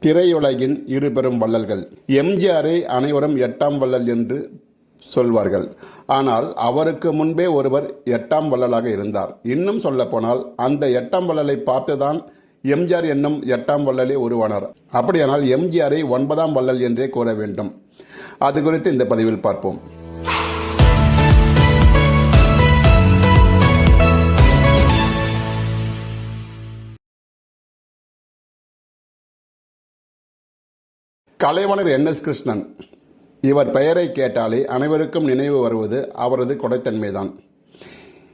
திரையுலகின் இருபெரும் வள்ளல்கள். எம்ஜிஆரை அனைவரும் 8ஆம் வள்ளல் என்று சொல்வார்கள். ஆனால் அவருக்கு முன்பே ஒருவர் 8ஆம் வள்ளலாக இருந்தார். இன்னும் சொல்லப்போனால் அந்த 8ஆம் வள்ளலை பார்த்துதான் எம்ஜிஆர் என்னும் 8ஆம் வள்ளலே உருவானார். அப்படியானால் எம்ஜிஆரை 9ஆம் வள்ளல் என்றே கூற வேண்டும். அது குறித்து இந்த பதிவில் பார்ப்போம். கலைவாணர் NS கிருஷ்ணன். இவர் பெயரை கேட்டாலே அனைவருக்கும் நினைவு வருவது அவரது கொடைத்தன்மைதான்.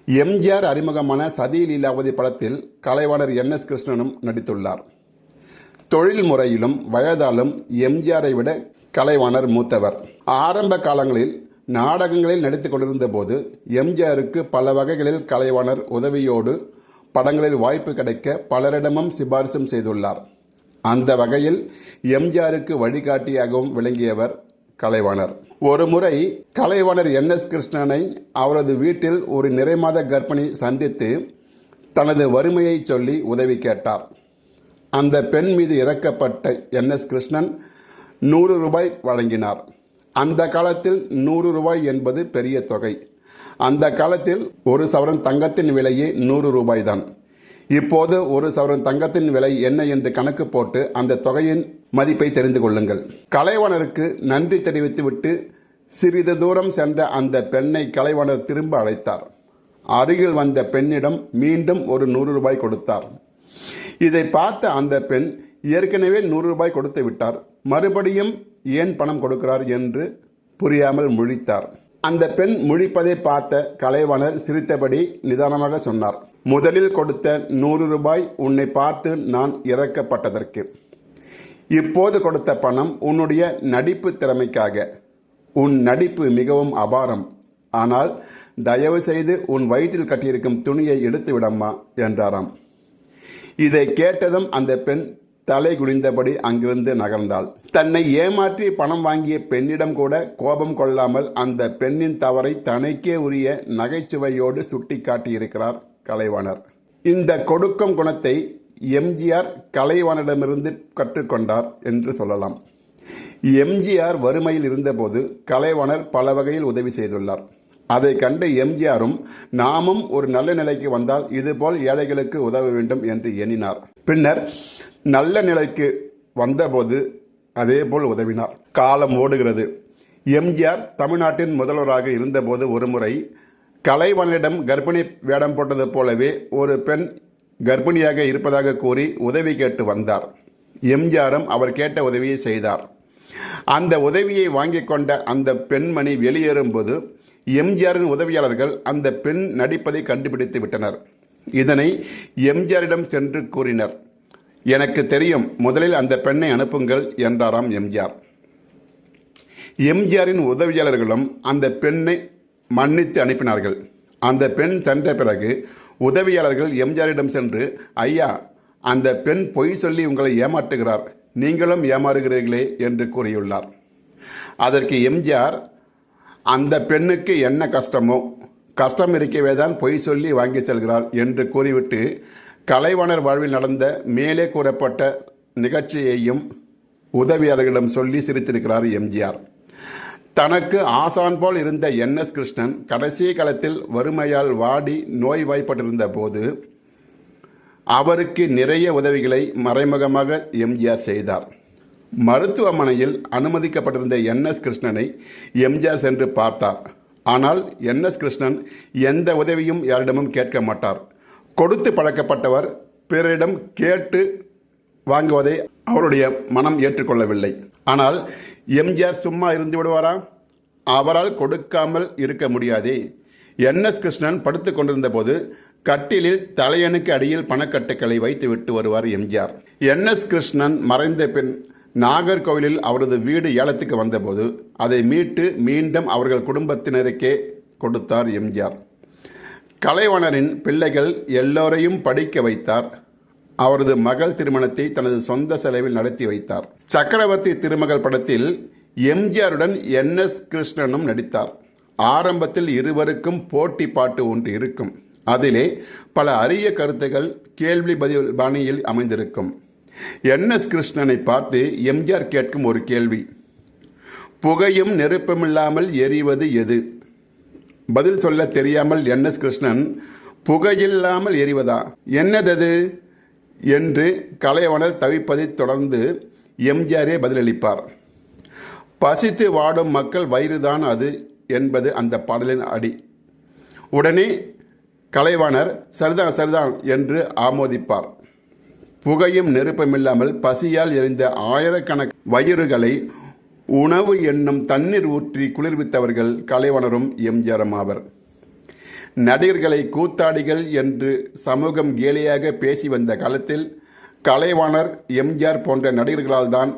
எம்ஜிஆர் அறிமுகமான சதி லீலாவதி படத்தில் கலைவாணர் NS கிருஷ்ணனும் நடித்துள்ளார். தொழில் முறையிலும் வயதாலும் எம்ஜிஆரை விட கலைவாணர் மூத்தவர். ஆரம்ப காலங்களில் நாடகங்களில் நடித்து கொண்டிருந்த போது எம்ஜிஆருக்கு பல வகைகளில் கலைவாணர் உதவியோடு படங்களில் வாய்ப்பு கிடைக்க பலரிடமும் சிபாரிசும் செய்துள்ளார். அந்த வகையில் எம்ஜிஆருக்கு வழிகாட்டியாகவும் விளங்கியவர் கலைவாணர். ஒரு முறை கலைவாணர் NS கிருஷ்ணனை அவரது வீட்டில் ஒரு நிறைமாத கர்ப்பிணி சந்தித்து தனது வறுமையை சொல்லி உதவி கேட்டார். அந்த பெண் மீது இறக்கப்பட்ட NS கிருஷ்ணன் 100 ரூபாய் வழங்கினார். அந்த காலத்தில் 100 ரூபாய் என்பது பெரிய தொகை. அந்த காலத்தில் ஒரு சவரன் தங்கத்தின் விலையே 100 ரூபாய் தான். இப்போது ஒரு சவரன் தங்கத்தின் விலை என்ன என்று கணக்கு போட்டு அந்த தொகையின் மதிப்பை தெரிந்து கொள்ளுங்கள். கலைவாணருக்கு நன்றி தெரிவித்துவிட்டு சிறிது தூரம் சென்ற அந்த பெண்ணை கலைவாணர் திரும்ப அழைத்தார். அருகில் வந்த பெண்ணிடம் மீண்டும் ஒரு 100 ரூபாய் கொடுத்தார். இதை பார்த்த அந்த பெண் ஏற்கனவே 100 ரூபாய் கொடுத்து விட்டார், மறுபடியும் ஏன் பணம் கொடுக்கிறார் என்று புரியாமல் முழித்தார். அந்த பெண் முழிப்பதை பார்த்த கலைவாணர் சிரித்தபடி நிதானமாக சொன்னார், முதலில் கொடுத்த 100 ரூபாய் உன்னை பார்த்து நான் இறக்கப்பட்டதற்கு. இப்போது கொடுத்த பணம் உன்னுடைய நடிப்பு திறமைக்காக. உன் நடிப்பு மிகவும் அபாரம். ஆனால் தயவு செய்து உன் வயிற்றில் கட்டியிருக்கும் துணியை எடுத்து விடம்மா என்றாராம். இதை கேட்டதும் அந்த பெண் தலை குனிந்தபடி அங்கிருந்து நகர்ந்தாள். தன்னை ஏமாற்றி பணம் வாங்கிய பெண்ணிடம் கூட கோபம் கொள்ளாமல் அந்த பெண்ணின் தவறை தனக்கே உரிய நகைச்சுவையோடு சுட்டி காட்டியிருக்கிறார் கலைவாணர். இந்த கொடுக்கும் குணத்தை எம்ஜிஆர் கலைவாணரிடமிருந்து கற்றுக்கொண்டார் என்று சொல்லலாம். எம்ஜிஆர் வறுமையில் இருந்தபோது கலைவாணர் பல வகையில் உதவி செய்துள்ளார். அதை கண்டு எம்ஜிஆரும் நாமும் ஒரு நல்ல நிலைக்கு வந்தால் இதுபோல் ஏழைகளுக்கு உதவ வேண்டும் என்று எண்ணினார். பின்னர் நல்ல நிலைக்கு வந்தபோது அதேபோல் உதவினார். காலம் ஓடுகிறது. எம்ஜிஆர் தமிழ்நாட்டின் முதல்வராக இருந்தபோது ஒருமுறை கலைவாணரிடம் கர்ப்பிணி வேடம் போட்டது போலவே ஒரு பெண் கர்ப்பிணியாக இருப்பதாக கூறி உதவி கேட்டு வந்தார். எம்ஜிஆரும் அவர் கேட்ட உதவியை செய்தார். அந்த உதவியை வாங்கி கொண்ட அந்த பெண்மணி வெளியேறும்போது எம்ஜிஆரின் உதவியாளர்கள் அந்த பெண் நடிப்பதை கண்டுபிடித்து விட்டனர். இதனை எம்ஜிஆரிடம் சென்று கூறினர். எனக்கு தெரியும், முதலில் அந்த பெண்ணை அனுப்புங்கள் என்றாராம் எம்ஜிஆர். எம்ஜிஆரின் உதவியாளர்களும் அந்த பெண்ணை மன்னித்து அனுப்பினார்கள். அந்த பெண் சென்ற பிறகு உதவியாளர்கள் எம்ஜிஆரிடம் சென்று, ஐயா, அந்த பெண் பொய் சொல்லி உங்களை ஏமாற்றுகிறார், நீங்களும் ஏமாறுகிறீர்களே என்று கூறியுள்ளார். அதற்கு எம்ஜிஆர், அந்த பெண்ணுக்கு என்ன கஷ்டமோ, கஷ்டம் இருக்கவே தான் பொய் சொல்லி வாங்கி செல்கிறார் என்று கூறிவிட்டு கலைவாணர் வாழ்வில் நடந்த மேலே கூறப்பட்ட நிகழ்ச்சியையும் உதவியாளர்களிடம் சொல்லி சிரித்திருக்கிறார் எம்ஜிஆர். தனக்கு ஆசான் போல் இருந்த NS கிருஷ்ணன் கடைசி காலத்தில் வறுமையால் வாடி நோய்வாய்ப்பட்டிருந்த போது அவருக்கு நிறைய உதவிகளை மறைமுகமாக எம்ஜிஆர் செய்தார். மருத்துவமனையில் அனுமதிக்கப்பட்டிருந்த NS கிருஷ்ணனை எம்ஜிஆர் சென்று பார்த்தார். ஆனால் NS கிருஷ்ணன் எந்த உதவியும் யாரிடமும் கேட்க மாட்டார். கொடுத்து பழக்கப்பட்டவர் பிறரிடம் கேட்டு வாங்குவதை அவருடைய மனம் ஏற்றுக்கொள்ளவில்லை. ஆனால் எம்ஜிஆர் சும்மா இருந்து விடுவாரா? அவரால் கொடுக்காமல் இருக்க முடியாதே. NS கிருஷ்ணன் படுத்து கொண்டிருந்த போது கட்டிலில் தலையணுக்கு அடியில் பணக்கட்டுக்களை வைத்து விட்டு வருவார் எம்ஜிஆர். NS கிருஷ்ணன் மறைந்த பின் நாகர்கோவிலில் அவரது வீடு ஏலத்துக்கு வந்தபோது அதை மீட்டு மீண்டும் அவர்கள் குடும்பத்தினருக்கே கொடுத்தார் எம்ஜிஆர். கலைவாணரின் பிள்ளைகள் எல்லோரையும் படிக்க வைத்தார். அவரது மகள் திருமணத்தை தனது சொந்த செலவில் நடத்தி வைத்தார். சக்கரவர்த்தி திருமகள் படத்தில் எம்ஜிஆருடன் NS கிருஷ்ணனும் நடித்தார். ஆரம்பத்தில் இருவருக்கும் போட்டி பாட்டு ஒன்று இருக்கும். அதிலே பல அரிய கருத்துகள் கேள்வி பதில் பாணியில் அமைந்திருக்கும். என்எஸ் கிருஷ்ணனை பார்த்து எம்ஜிஆர் கேட்கும் ஒரு கேள்வி, புகையும் நெருப்புமில்லாமல் எரிவது எது? பதில் சொல்ல தெரியாமல் என்எஸ் கிருஷ்ணன், புகையில்லாமல் எரிவதா, என்னதது என்று கலைவாணர் தவிப்பதைத் தொடர்ந்து எம்ஜிஆரே பதிலளிப்பார். பசித்து வாடும் மக்கள் வயிறுதான் அது என்பது அந்த பாடலின் அடி. உடனே கலைவாணர் சரிதான் சரிதான் என்று ஆமோதிப்பார். புகையும் நெருப்பமில்லாமல் பசியால் எரிந்த ஆயிரக்கணக்கான வயிறுகளை உணவு என்னும் தண்ணீர் ஊற்றி குளிர்வித்தவர்கள் கலைவாணரும் எம்ஜிஆரும் ஆவர். நடிகர்களை கூத்தாடிகள் என்று சமூகம் கேலியாக பேசி வந்த காலத்தில் கலைவாணர், எம்ஜிஆர் போன்ற நடிகர்களால் தான்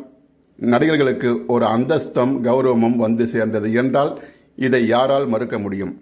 நடிகர்களுக்கு ஒரு அந்தஸ்தும் கௌரவமும் வந்து சேர்ந்தது என்றால் இதை யாரால் மறுக்க முடியும்?